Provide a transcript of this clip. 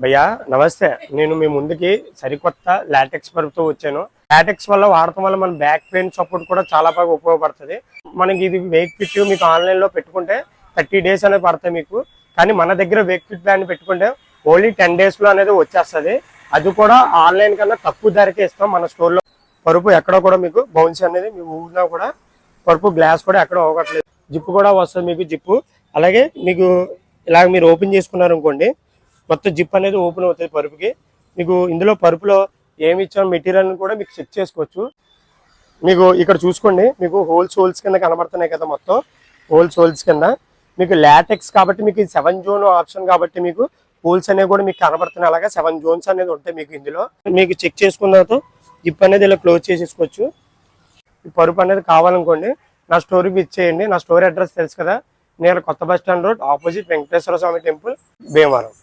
భయ్యా నమస్తే. నేను మీ ముందుకి సరికొత్త లాటెక్స్ పరుపుతో వచ్చాను. లాటెక్స్ వల్ల వాడటం వల్ల మన బ్యాక్ పెయిన్ సపోర్ట్ కూడా చాలా బాగా ఉపయోగపడుతుంది. మనకి ఇది వెయిట్ ఫిట్ మీకు ఆన్లైన్ లో పెట్టుకుంటే 30 days అనేది పడతాయి మీకు. కానీ మన దగ్గర వెయిట్ ఫిట్ బ్యాండ్ పెట్టుకుంటే ఓన్లీ 10 days లో అనేది వచ్చేస్తుంది. అది కూడా ఆన్లైన్ కన్నా తక్కువ ధరకే ఇస్తాం. మన స్టోర్ లో పరుపు ఎక్కడ కూడా మీకు బౌన్స్ అనేది మీ ఊరినా కూడా పరుపు గ్లాస్ కూడా ఎక్కడ అవ్వట్లేదు. జిప్పు కూడా వస్తుంది మీకు జిప్పు. అలాగే మీకు ఇలాగ మీరు ఓపెన్ చేసుకున్నారు అనుకోండి, మొత్తం జిప్ అనేది ఓపెన్ అవుతుంది పరుపుకి. మీకు ఇందులో పరుపులో ఏమి ఇచ్చామో మెటీరియల్ కూడా మీకు చెక్ చేసుకోవచ్చు. మీకు ఇక్కడ చూసుకోండి, మీకు హోల్స్ కింద కనబడుతున్నాయి కదా, మొత్తం హోల్స్ కింద మీకు లాటెక్స్ కాబట్టి మీకు 7 zone ఆప్షన్ కాబట్టి మీకు హోల్స్ అనేవి కూడా మీకు కనబడుతున్నాయి. అలాగే 7 zones అనేది ఉంటాయి మీకు ఇందులో. మీకు చెక్ చేసుకున్న తర్వాత జిప్ అనేది ఇలా క్లోజ్ చేసేసుకోవచ్చు. ఈ పరుపు అనేది కావాలనుకోండి నా స్టోర్కి ఇచ్చేయండి. నా స్టోర్ అడ్రస్ తెలుసు కదా, నేను కొత్త bus stand road opposite Venkateswara Swamy temple, Bhimavaram.